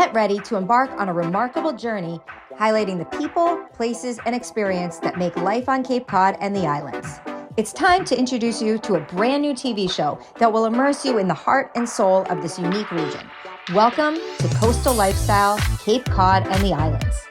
Get ready to embark on a remarkable journey highlighting the people, places, and experience that make life on Cape Cod and the islands. It's time to introduce you to a brand new TV show that will immerse you in the heart and soul of this unique region. Welcome to Coastal Lifestyle, Cape Cod and the Islands.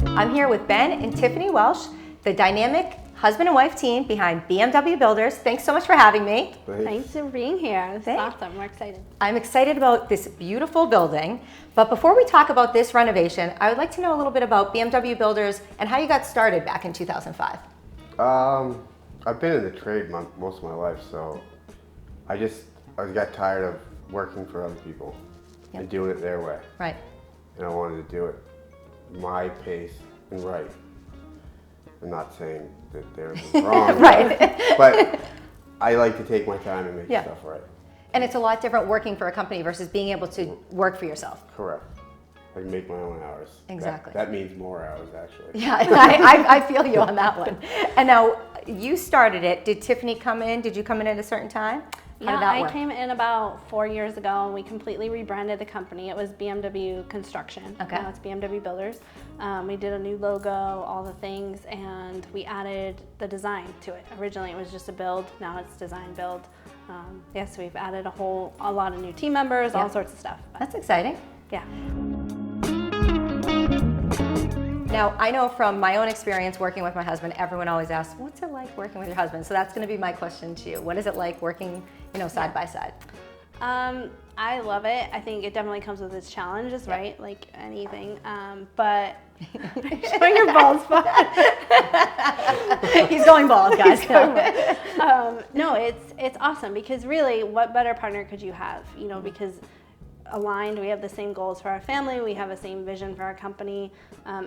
I'm here with Ben and Tiffany Welsh, the dynamic husband and wife team behind BMW Builders. Thanks so much for having me. Thanks for being here. This is awesome. We're excited. I'm excited about this beautiful building. But before we talk about this renovation, I would like to know a little bit about BMW Builders and how you got started back in 2005. I've been in the trade most of my life, so I got tired of working for other people and doing it their way. Right. And I wanted to do it my pace and right. I'm not saying that they're wrong, right. but I like to take my time and make stuff right. And it's a lot different working for a company versus being able to work for yourself. Correct. I can make my own hours. Exactly. That means more hours, actually. Yeah, I feel you on that one. And now, you started it. Did Tiffany come in? Did you come in at a certain time? How did that work? I came in about 4 years ago and we completely rebranded the company. It was BMW Construction. Okay. Now it's BMW Builders. We did a new logo, all the things, and we added the design to it. Originally it was just a build, now it's design build. So we've added a lot of new team members, all sorts of stuff. That's exciting. Yeah. Now, I know from my own experience working with my husband, everyone always asks, what's it like working with your husband? So that's going to be my question to you. What is it like working, side by side? I love it. I think it definitely comes with its challenges, right? Like anything. But showing your bald spot. He's going bald, guys. No, it's awesome because really, what better partner could you have? Because aligned, we have the same goals for our family, we have the same vision for our company.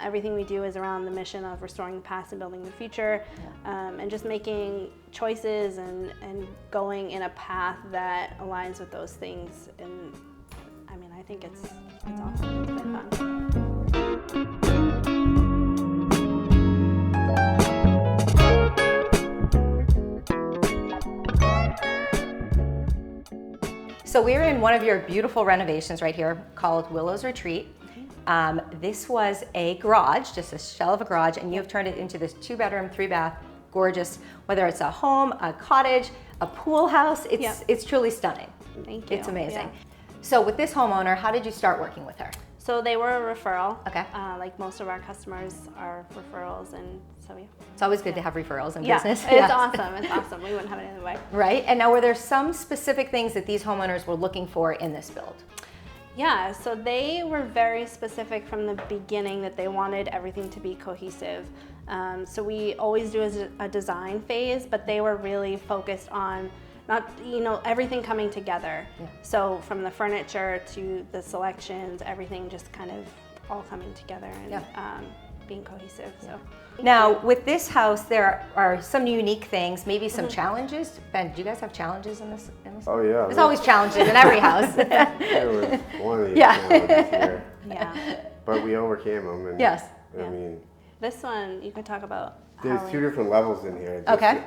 Everything we do is around the mission of restoring the past and building the future, and just making choices and going in a path that aligns with those things. And I think it's awesome. It's been fun. So we're in one of your beautiful renovations right here called Willow's Retreat. This was a garage, just a shell of a garage, and you've turned it into this 2-bedroom, 3-bath, gorgeous, whether it's a home, a cottage, a pool house, it's truly stunning. Thank you. It's amazing. Yeah. So with this homeowner, how did you start working with her? So they were a referral. Okay. Like most of our customers are referrals, and so yeah. It's always good to have referrals in Yeah, business. it's awesome. It's awesome. We wouldn't have it any other way. Right. And now, were there some specific things that these homeowners were looking for in this build? Yeah, so they were very specific from the beginning that they wanted everything to be cohesive. So we always do a design phase, but they were really focused on everything coming together. Yeah. So from the furniture to the selections, everything just kind of all coming together and being cohesive. So. Now, with this house, there are some unique things, maybe some challenges. Ben, do you guys have challenges in this? Oh, yeah. There's always challenges in every house. There was one of these challenges here. Yeah. But we overcame them. And, yes. This one, you could talk about. There's 2 different levels in here.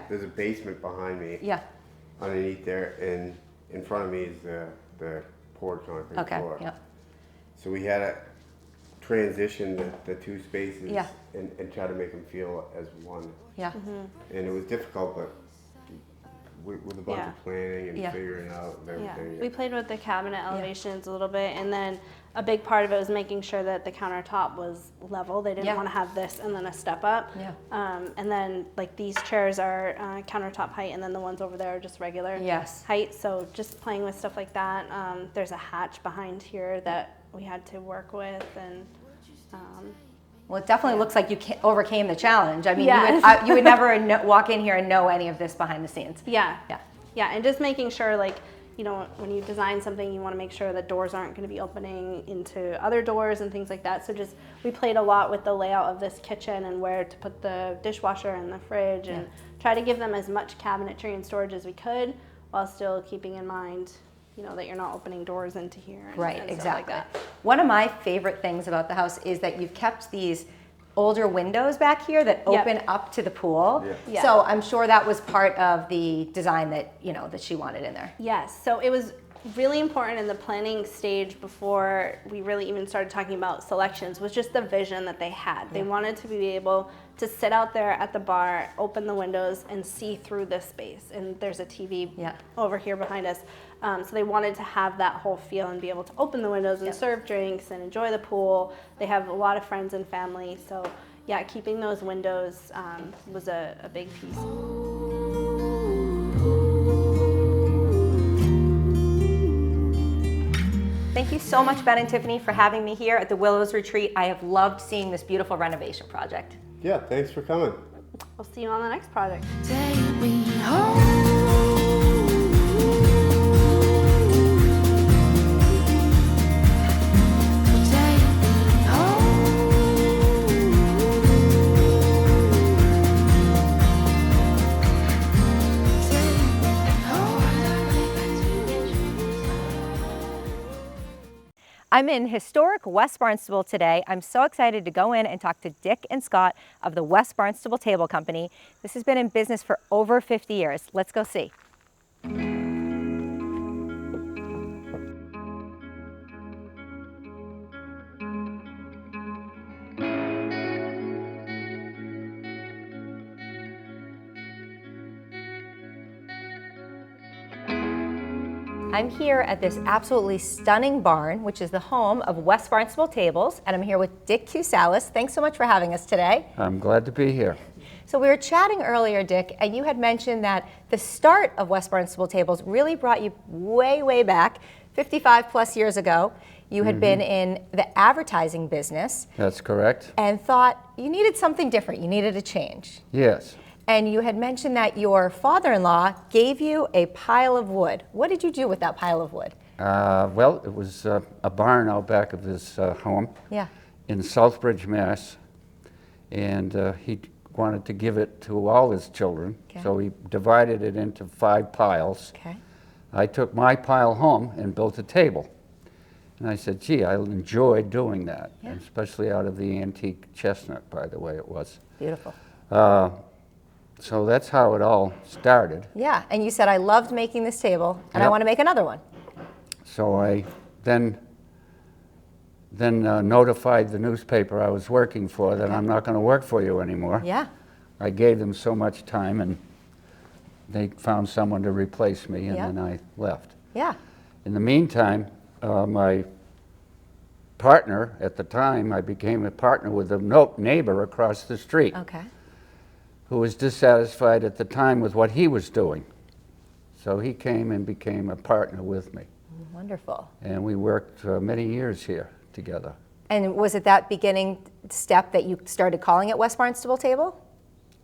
There's a basement behind me. Yeah. Underneath there, and in front of me is the poured concrete floor. Yep. So we had to transition the 2 spaces and try to make them feel as one. Yeah. Mm-hmm. And it was difficult, but with a bunch of planning and figuring out everything. Yeah. We played with the cabinet elevations a little bit, and then a big part of it was making sure that the countertop was level. They didn't want to have this and then a step up. Yeah. And then like these chairs are countertop height, and then the ones over there are just regular height. So just playing with stuff like that. There's a hatch behind here that we had to work with, and well, it definitely looks like you overcame the challenge. I mean, you would never walk in here and know any of this behind the scenes. Yeah, and just making sure, like, you know, when you design something, you want to make sure that doors aren't going to be opening into other doors and things like that. So just, we played a lot with the layout of this kitchen and where to put the dishwasher and the fridge, and try to give them as much cabinetry and storage as we could, while still keeping in mind, you know, that you're not opening doors into here. And, Right, and exactly. Stuff like that. One of my favorite things about the house is that you've kept these older windows back here that open up to the pool. Yeah. So I'm sure that was part of the design that, you know, that she wanted in there. Yes, so it was really important in the planning stage before we really even started talking about selections, was just the vision that they had. They wanted to be able to sit out there at the bar, open the windows, and see through this space. And there's a TV over here behind us. So they wanted to have that whole feel and be able to open the windows and serve drinks and enjoy the pool. They have a lot of friends and family, so yeah, keeping those windows was a big piece. Thank you so much, Ben and Tiffany, for having me here at the Willows Retreat. I have loved seeing this beautiful renovation project. Yeah, thanks for coming. We'll see you on the next project. Take me home. I'm in historic West Barnstable today. I'm so excited to go in and talk to Dick and Scott of the West Barnstable Table Company. This has been in business for over 50 years. Let's go see. I'm here at this absolutely stunning barn, which is the home of West Barnstable Tables, and I'm here with Dick Cusalis. Thanks so much for having us today. I'm glad to be here. So we were chatting earlier, Dick, and you had mentioned that the start of West Barnstable Tables really brought you way, way back, 55 plus years ago. You had been in the advertising business. That's correct. And thought you needed something different. You needed a change. Yes. And you had mentioned that your father-in-law gave you a pile of wood. What did you do with that pile of wood? Well, it was a barn out back of his home in Southbridge, Mass. And he wanted to give it to all his children. So he divided it into 5 piles. I took my pile home and built a table. And I said, gee, I enjoyed doing that, and especially out of the antique chestnut, by the way it was. Beautiful. So that's how it all started. Yeah, and you said, I loved making this table, and I want to make another one. So I then notified the newspaper I was working for that I'm not going to work for you anymore. Yeah. I gave them so much time, and they found someone to replace me, and then I left. Yeah. In the meantime, my partner at the time, I became a partner with a neighbor across the street. Who was dissatisfied at the time with what he was doing. So he came and became a partner with me. Wonderful. And we worked many years here together. And was it that beginning step that you started calling it West Barnstable Table?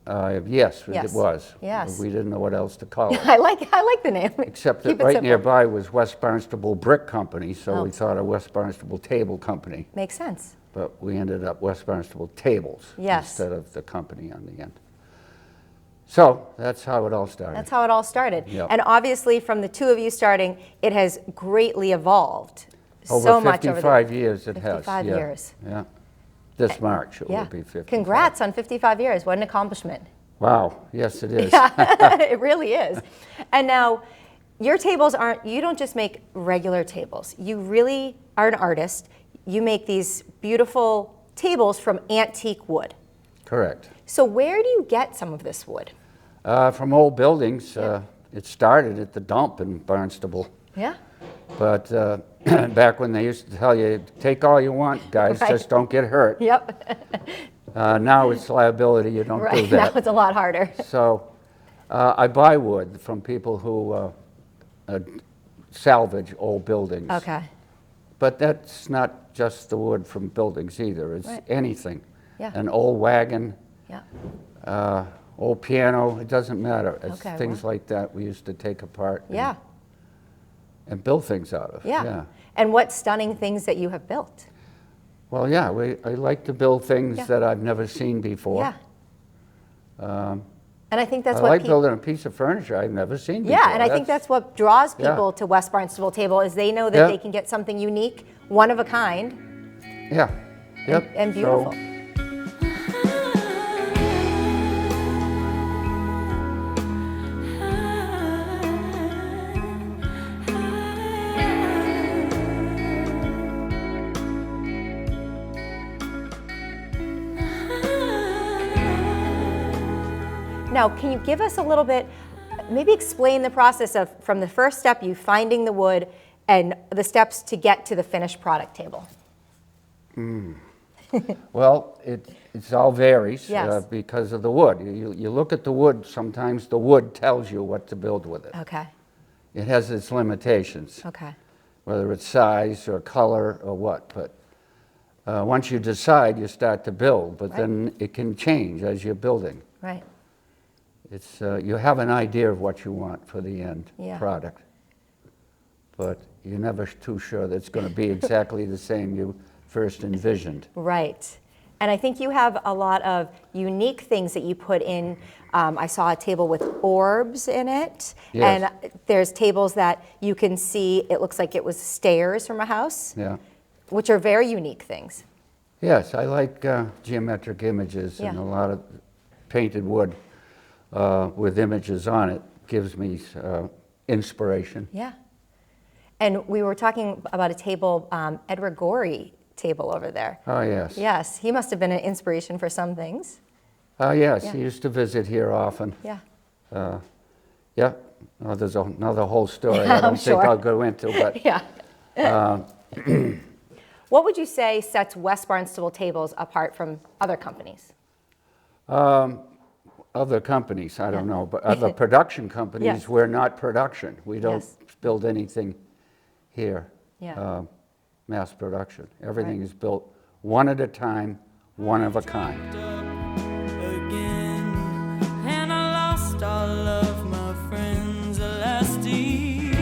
Yes, it was. Yes. We didn't know what else to call it. I like the name. Except that right nearby was West Barnstable Brick Company, so we thought of West Barnstable Table Company. Makes sense. But we ended up West Barnstable Tables instead of the company on the end. So that's how it all started. That's how it all started. Yep. And obviously, from the two of you starting, it has greatly evolved. Over so much 55 years it has. 55 years. Yeah. This March it will be 55. Congrats on 55 years. What an accomplishment. Wow. Yes, it is. It really is. And now, your tables you don't just make regular tables. You really are an artist. You make these beautiful tables from antique wood. Correct. So where do you get some of this wood? From old buildings. It started at the dump in Barnstable. Yeah. But back when they used to tell you, take all you want, guys, just don't get hurt. Yep. Now it's liability, you don't do that. Now it's a lot harder. So I buy wood from people who salvage old buildings. Okay. But that's not just the wood from buildings either. It's anything. Yeah. An old wagon. Yeah. Old piano, it doesn't matter. It's things like that we used to take apart. Yeah. and build things out of. Yeah. And what stunning things that you have built. Well, yeah, I like to build things that I've never seen before. Yeah. And I think that's I what like building a piece of furniture I've never seen before. Yeah, and I think that's what draws people to West Barnstable Table is they know that they can get something unique, one of a kind. Yeah. Yep. And beautiful. Now, can you give us a little bit, maybe explain the process of from the first step, you finding the wood, and the steps to get to the finished product table? Well, it all varies Yes. because of the wood. You look at the wood, sometimes the wood tells you what to build with it. Okay. It has its limitations, Okay. whether it's size or color or what. But once you decide, you start to build, but then it can change as you're building. Right. It's you have an idea of what you want for the end product, but you're never too sure that it's going to be exactly the same you first envisioned. Right. And I think you have a lot of unique things that you put in. I saw a table with orbs in it. Yes. And there's tables that you can see, it looks like it was stairs from a house, which are very unique things. Yes, I like geometric images and a lot of painted wood with images on it gives me inspiration. Yeah. And we were talking about a table, Edward Gorey table over there. Oh, yes. Yes, he must have been an inspiration for some things. Oh, yes, he used to visit here often. Yeah. Yeah, oh, there's another whole story I don't think I'll go into, but Yeah. What would you say sets West Barnstable Tables apart from other companies? other companies, I don't know, but other production companies, we're not production. We don't build anything here, mass production. Everything is built one at a time, one of a kind. Again, and I lost all of my friends last December.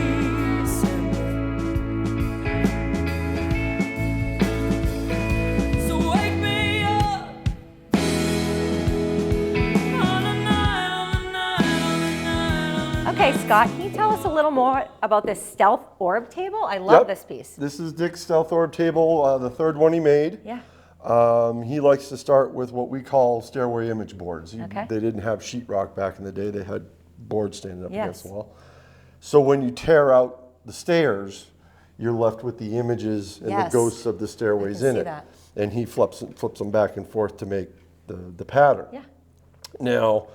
So wake me up on a night. Okay, Scott, can you tell us a little more about this stealth orb table? I love this piece. This is Dick's stealth orb table, the third one he made. Yeah. He likes to start with what we call stairway image boards. Okay. They didn't have sheetrock back in the day. They had boards standing up against the wall. So when you tear out the stairs, you're left with the images and the ghosts of the stairways in it. that. And he flips them back and forth to make the pattern. Yeah. Now,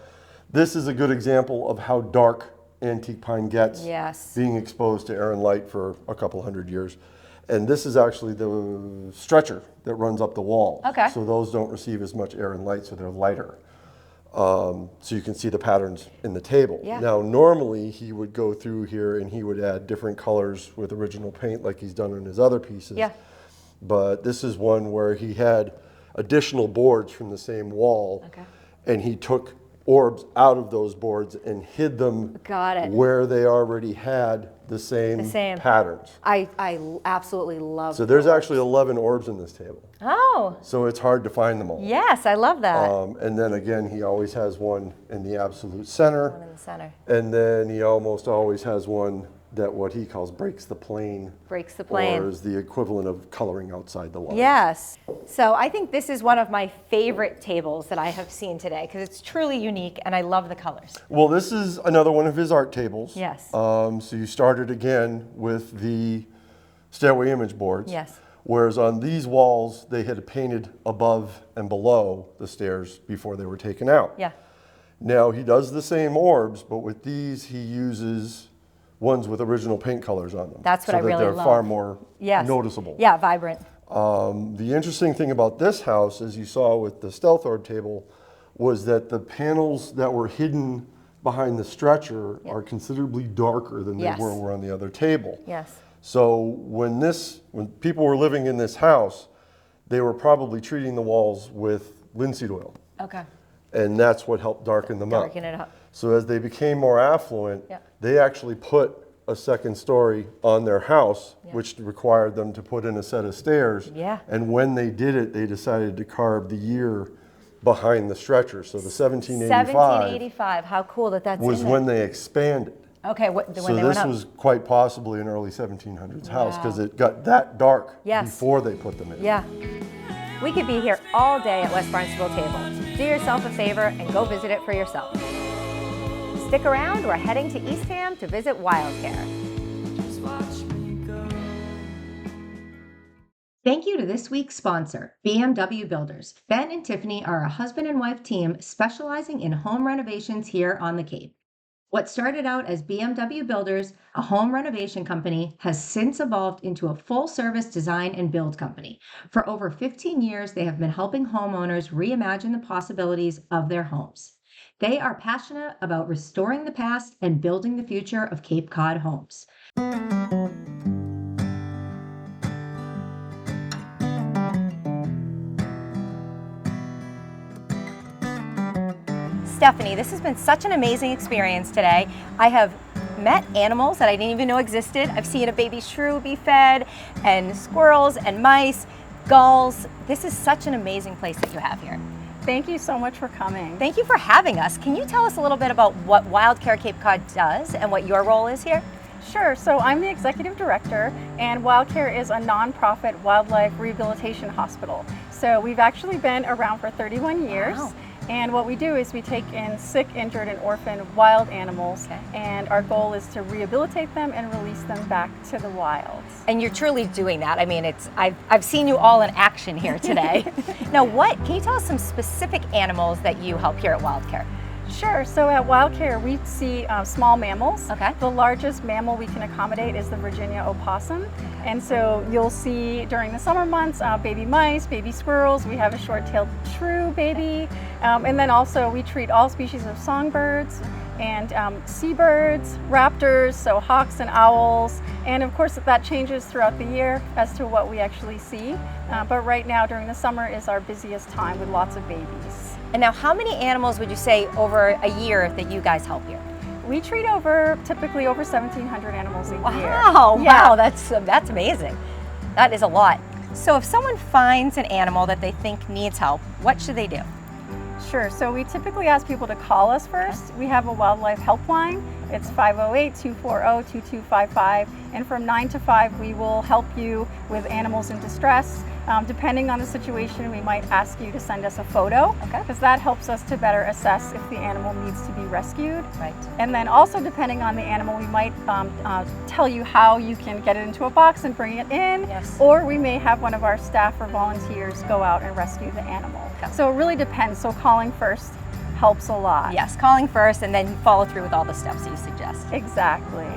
this is a good example of how dark antique pine gets, being exposed to air and light for a couple hundred years. And this is actually the stretcher that runs up the wall. Okay. So those don't receive as much air and light, so they're lighter. So you can see the patterns in the table. Yeah. Now, normally he would go through here and he would add different colors with original paint like he's done in his other pieces. Yeah. But this is one where he had additional boards from the same wall. Okay. And he took orbs out of those boards and hid them where they already had the same patterns. I absolutely love So there's actually 11 orbs in this table. Oh. So it's hard to find them all. Yes, I love that. And then again, he always has one in the absolute center. One in the center. And then he almost always has one that what he calls breaks the plane. Breaks the plane. Or is the equivalent of coloring outside the line. Yes. So I think this is one of my favorite tables that I have seen today because it's truly unique and I love the colors. Well, this is another one of his art tables. Yes. So you started again with the stairway image boards. Yes. Whereas on these walls, they had painted above and below the stairs before they were taken out. Yeah. Now he does the same orbs, but with these he uses ones with original paint colors on them. That's what I really love. So that they're far more noticeable. Yeah, vibrant. The interesting thing about this house, as you saw with the stealth orb table, was that the panels that were hidden behind the stretcher are considerably darker than they were on the other table. Yes. So when people were living in this house, they were probably treating the walls with linseed oil. Okay. And that's what helped darken them up. Darken it up. So as they became more affluent, they actually put a second story on their house, which required them to put in a set of stairs. Yeah. And when they did it, they decided to carve the year behind the stretcher. So the 1785. How cool that's was in there. when they expanded. Okay, when So they went this up. was quite possibly an early 1700s house because it got that dark before they put them in. Yeah. We could be here all day at West Barnstable Table. Do yourself a favor and go visit it for yourself. Stick around, we're heading to Eastham to visit Wildcare. Thank you to this week's sponsor, BMW Builders. Ben and Tiffany are a husband and wife team specializing in home renovations here on the Cape. What started out as BMW Builders, a home renovation company, has since evolved into a full-service design and build company. For over 15 years, they have been helping homeowners reimagine the possibilities of their homes. They are passionate about restoring the past and building the future of Cape Cod homes. Stephanie, this has been such an amazing experience today. I have met animals that I didn't even know existed. I've seen a baby shrew be fed, and squirrels and mice, gulls. This is such an amazing place that you have here. Thank you so much for coming. Thank you for having us. Can you tell us a little bit about what Wildcare Cape Cod does and what your role is here? Sure, so I'm the executive director, and Wildcare is a nonprofit wildlife rehabilitation hospital. So we've actually been around for 31 years. Wow. And what we do is we take in sick, injured, and orphaned wild animals, and our goal is to rehabilitate them and release them back to the wild. And you're truly doing that. I mean, I've seen you all in action here today. Now, can you tell us some specific animals that you help here at Wildcare? Sure, so at Wildcare we see small mammals. Okay. The largest mammal we can accommodate is the Virginia opossum. And so you'll see during the summer months baby mice, baby squirrels, we have a short-tailed shrew baby, and then also we treat all species of songbirds and seabirds, raptors, so hawks and owls, and of course that changes throughout the year as to what we actually see, but right now during the summer is our busiest time with lots of babies. And now, how many animals would you say over a year that you guys help here? We treat typically over 1,700 animals a year. Wow, Yeah. wow, that's amazing. That is a lot. So if someone finds an animal that they think needs help, what should they do? Sure, so we typically ask people to call us first. We have a wildlife helpline. It's 508-240-2255, and from 9 to 5 we will help you with animals in distress. Depending on the situation, we might ask you to send us a photo, because that helps us to better assess if the animal needs to be rescued. Right. And then also depending on the animal, we might tell you how you can get it into a box and bring it in, or we may have one of our staff or volunteers go out and rescue the animal. So it really depends, so calling first helps a lot. Yes, calling first and then follow through with all the steps you suggest. Exactly.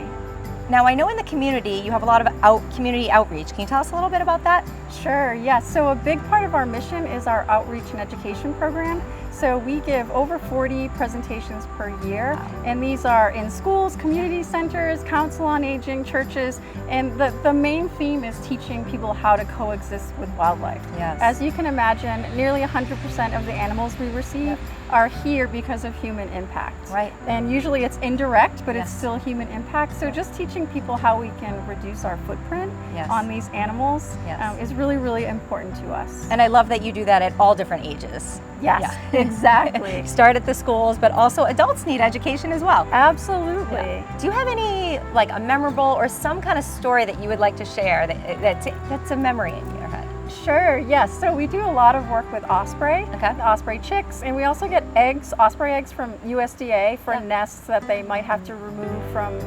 Now, I know in the community you have a lot of community outreach. Can you tell us a little bit about that? Sure, yes. So a big part of our mission is our outreach and education program. So we give over 40 presentations per year, and these are in schools, community centers, council on aging, churches, and the main theme is teaching people how to coexist with wildlife. Yes. As you can imagine, nearly 100% of the animals we receive are here because of human impact. Right. And usually it's indirect, but it's still human impact. So just teaching people how we can reduce our footprint on these animals is really, really important to us. And I love that you do that at all different ages. Yes, exactly. Start at the schools, but also adults need education as well. Absolutely. Yeah. Do you have any, like a memorable or some kind of story that you would like to share that's a memory in your head? Sure, yes. So we do a lot of work with osprey, the osprey chicks, and we also get eggs, osprey eggs from USDA for nests that they might have to remove from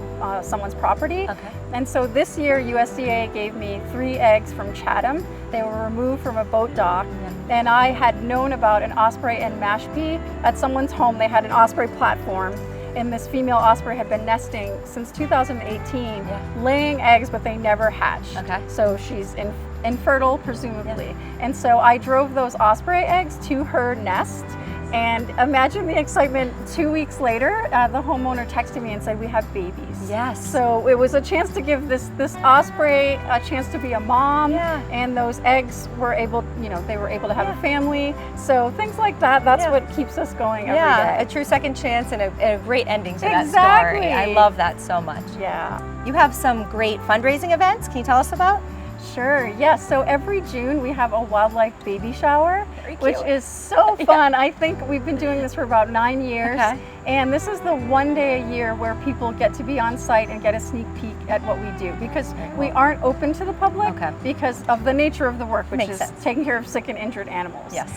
someone's property. And so this year USDA gave me 3 eggs from Chatham. They were removed from a boat dock, and I had known about an osprey and mashpee at someone's home. They had an osprey platform, and this female osprey had been nesting since 2018, laying eggs, but they never hatched. So she's infertile, presumably. And so I drove those osprey eggs to her nest, And imagine the excitement 2 weeks later, the homeowner texted me and said, we have babies. Yes. So it was a chance to give this osprey a chance to be a mom, and those eggs were able, they were able to have a family. So things like that, that's what keeps us going every day. Yeah, a true second chance and a great ending to that story. I love that so much. Yeah. You have some great fundraising events. Can you tell us about? Sure, yes. So every June we have a wildlife baby shower, which is so fun. I think we've been doing this for about 9 years. Okay. And this is the one day a year where people get to be on site and get a sneak peek at what we do, because we aren't open to the public because of the nature of the work, which is taking care of sick and injured animals. Yes.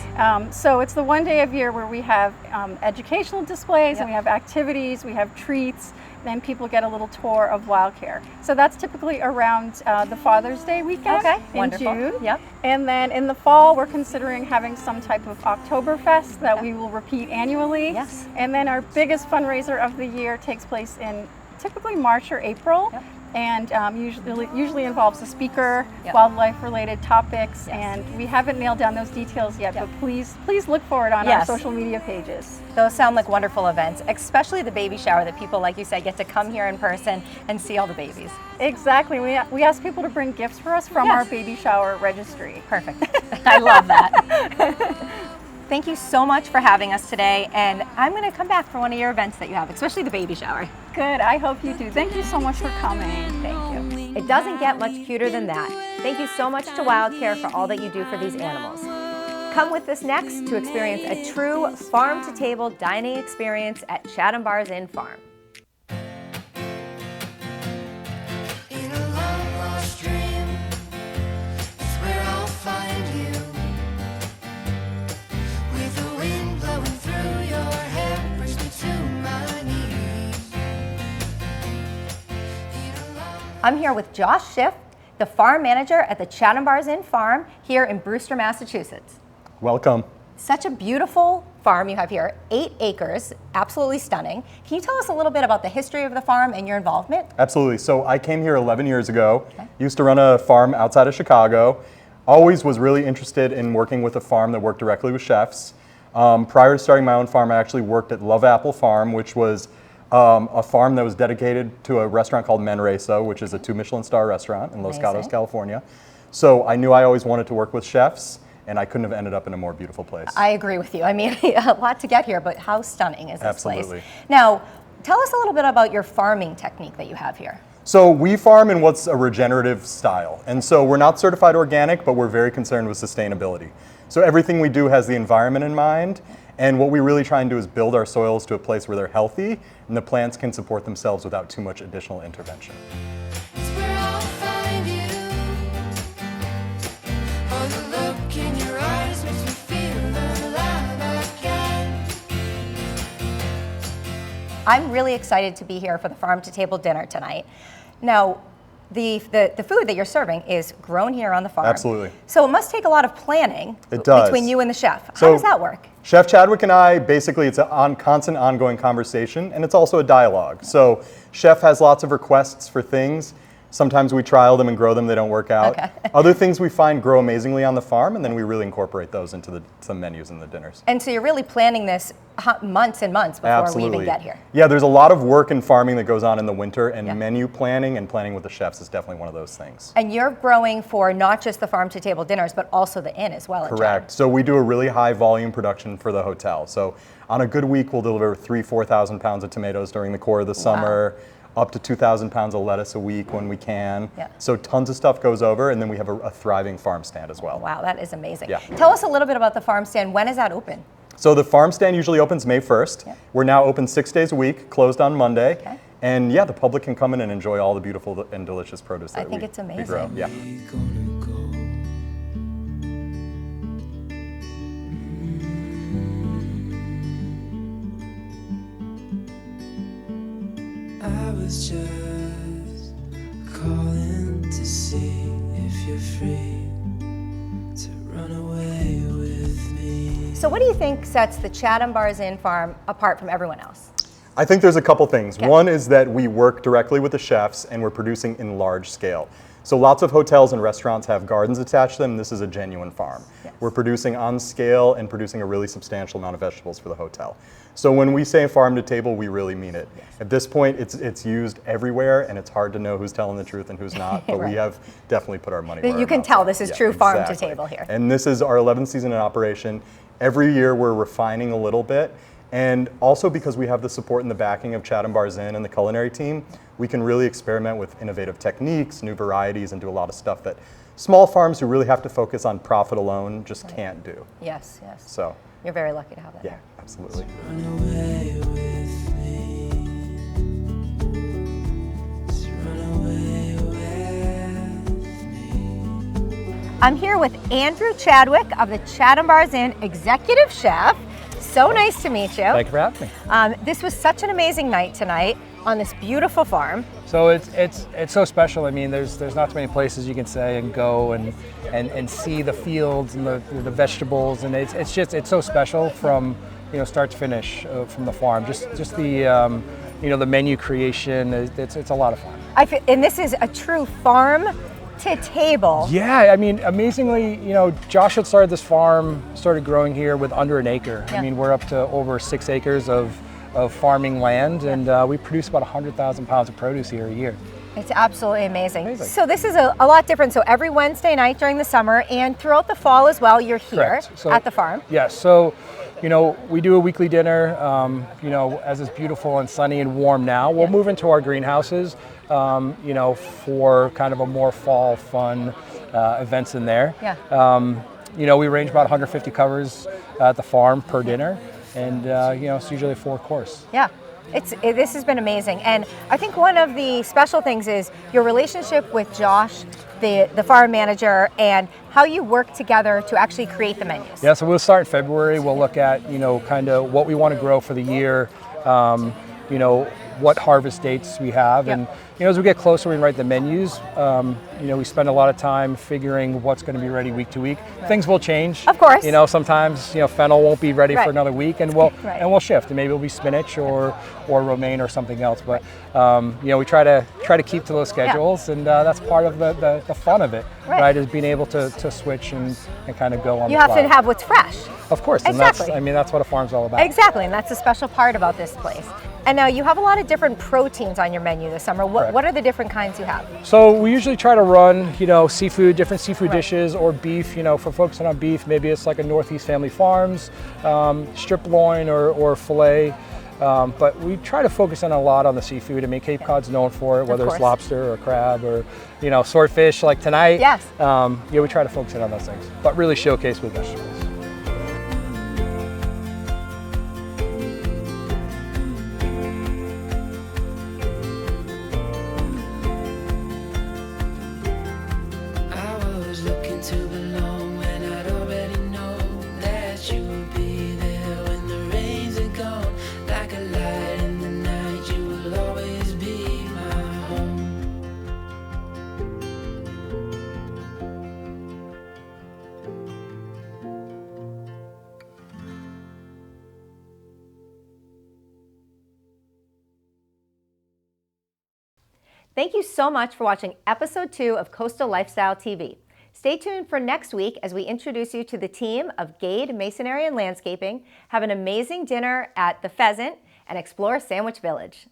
So it's the one day of year where we have educational displays and we have activities, we have treats, then people get a little tour of wild care. So that's typically around the Father's Day weekend in June. Yep. And then in the fall, we're considering having some type of Oktoberfest that we will repeat annually. Yes. And then our biggest fundraiser of the year takes place in typically March or April. And usually involves a speaker, wildlife-related topics, and we haven't nailed down those details yet, but please look for it on our social media pages. Those sound like wonderful events, especially the baby shower that people, like you said, get to come here in person and see all the babies. Exactly. We ask people to bring gifts for us from our baby shower registry. Perfect. I love that. Thank you so much for having us today, and I'm going to come back for one of your events that you have, especially the baby shower. Good, I hope you do. Thank you so much for coming. Thank you. It doesn't get much cuter than that. Thank you so much to Wild Care for all that you do for these animals. Come with us next to experience a true farm-to-table dining experience at Chatham Bars Inn Farm. I'm here with Josh Schiff, the farm manager at the Chatham Bars Inn Farm here in Brewster, Massachusetts. Welcome. Such a beautiful farm you have here, 8 acres, absolutely stunning. Can you tell us a little bit about the history of the farm and your involvement? Absolutely. So I came here 11 years ago, used to run a farm outside of Chicago, always was really interested in working with a farm that worked directly with chefs. Prior to starting my own farm, I actually worked at Love Apple Farm, which was a farm that was dedicated to a restaurant called Manresa, which is a 2 Michelin star restaurant in Los Gatos, California. So I knew I always wanted to work with chefs, and I couldn't have ended up in a more beautiful place. I agree with you. I mean, a lot to get here, but how stunning is this place? Absolutely. Now, tell us a little bit about your farming technique that you have here. So we farm in what's a regenerative style. And so we're not certified organic, but we're very concerned with sustainability. So everything we do has the environment in mind. And what we really try and do is build our soils to a place where they're healthy and the plants can support themselves without too much additional intervention. I'm really excited to be here for the farm to table dinner tonight. Now, the food that you're serving is grown here on the farm. Absolutely. So it must take a lot of planning between you and the chef. How does that work? Chef Chadwick and I, basically it's a constant ongoing conversation, and it's also a dialogue. So Chef has lots of requests for things. Sometimes we trial them and grow them, they don't work out. Okay. Other things we find grow amazingly on the farm, and then we really incorporate those into some menus and the dinners. And so you're really planning this months and months before we even get here. Yeah, there's a lot of work in farming that goes on in the winter, and menu planning and planning with the chefs is definitely one of those things. And you're growing for not just the farm to table dinners, but also the inn as well. Correct. So we do a really high volume production for the hotel. So on a good week, we'll deliver 3,000-4,000 pounds of tomatoes during the core of the summer. Up to 2,000 pounds of lettuce a week when we can. So tons of stuff goes over, and then we have a thriving farm stand as well. Wow, that is amazing. Yeah. Tell us a little bit about the farm stand. When is that open? So the farm stand usually opens May 1st. We're now open 6 days a week, closed on Monday. And yeah, the public can come in and enjoy all the beautiful and delicious produce that it's amazing. we grow. Yeah. I was just calling to see if you're free to run away with me. So what do you think sets the Chatham Bars Inn Farm apart from everyone else? I think there's a couple things. One is that we work directly with the chefs and we're producing in large scale. So lots of hotels and restaurants have gardens attached to them. This is a genuine farm. Yes. We're producing on scale and producing a really substantial amount of vegetables for the hotel. So when we say farm to table, we really mean it. Yes. At this point, it's used everywhere, and it's hard to know who's telling the truth and who's not, but Right. we have definitely put our money where You our can mouths tell are. this is Yeah, true farm to exactly. table here. And this is our 11th season in operation. Every year we're refining a little bit, and also because we have the support and the backing of Chatham Bars Inn and the culinary team, we can really experiment with innovative techniques, new varieties, and do a lot of stuff that small farms who really have to focus on profit alone just can't do. Yes, yes. So, You're very lucky to have that. yeah, absolutely. Run away with me. Just run away with me. I'm here with Andrew Chadwick of the Chatham Bars Inn Executive Chef. So nice to meet you. Thank you for having me. This was such an amazing night tonight on this beautiful farm. So it's so special. I mean, there's not too many places you can say and go and see the fields and the vegetables, and it's so special from start to finish from the farm. Just the the menu creation. It's a lot of fun. And this is a true farm to table. Yeah, I mean, amazingly, Josh had started this farm, started growing here with under an acre. Yeah. I mean, we're up to over 6 acres of farming land, and we produce about 100,000 pounds of produce here a year. It's absolutely amazing. Amazing. So this is a lot different. So every Wednesday night during the summer and throughout the fall as well, you're here Correct. So, at the farm. Yes, so we do a weekly dinner, as it's beautiful and sunny and warm now. We'll move into our greenhouses, for kind of a more fall fun events in there. Yeah. We range about 150 covers at the farm per dinner, and it's usually a 4-course. Yeah. This has been amazing. And I think one of the special things is your relationship with Josh, the farm manager, and how you work together to actually create the menus. Yeah, so we'll start in February. We'll look at, kind of what we want to grow for the year, what harvest dates we have. Yep. And, as we get closer, we write the menus. We spend a lot of time figuring what's going to be ready week to week. Right. Things will change. Of course. Sometimes, fennel won't be ready Right. for another week, and we'll Right. and we'll shift. And maybe it'll be spinach or romaine or something else. But we try to keep to those schedules, and that's part of the fun of it, Right. Is being able to switch and kind of go on. You the have fly. to have what's fresh. Of course, Exactly. and that's what a farm's all about. Exactly, and that's the special part about this place. And now you have a lot of different proteins on your menu this summer. Correct. What are the different kinds you have? So we usually try to run, seafood, different seafood Right. dishes, or beef. For focusing on beef, maybe it's like a Northeast Family Farms, strip loin or fillet. But we try to focus on a lot on the seafood. I mean, Cape Cod's known for it, whether it's course. lobster or crab or, swordfish like tonight. Yes. We try to focus in on those things, but really showcase with vegetables. I was looking to belong when I'd already known that you would be there when the rains are gone. Like a light in the night, you will always be my home. Thank you so much for watching episode 2 of Coastal Lifestyle TV. Stay tuned for next week as we introduce you to the team of Gade Masonry and Landscaping, have an amazing dinner at the Pheasant, and explore Sandwich Village.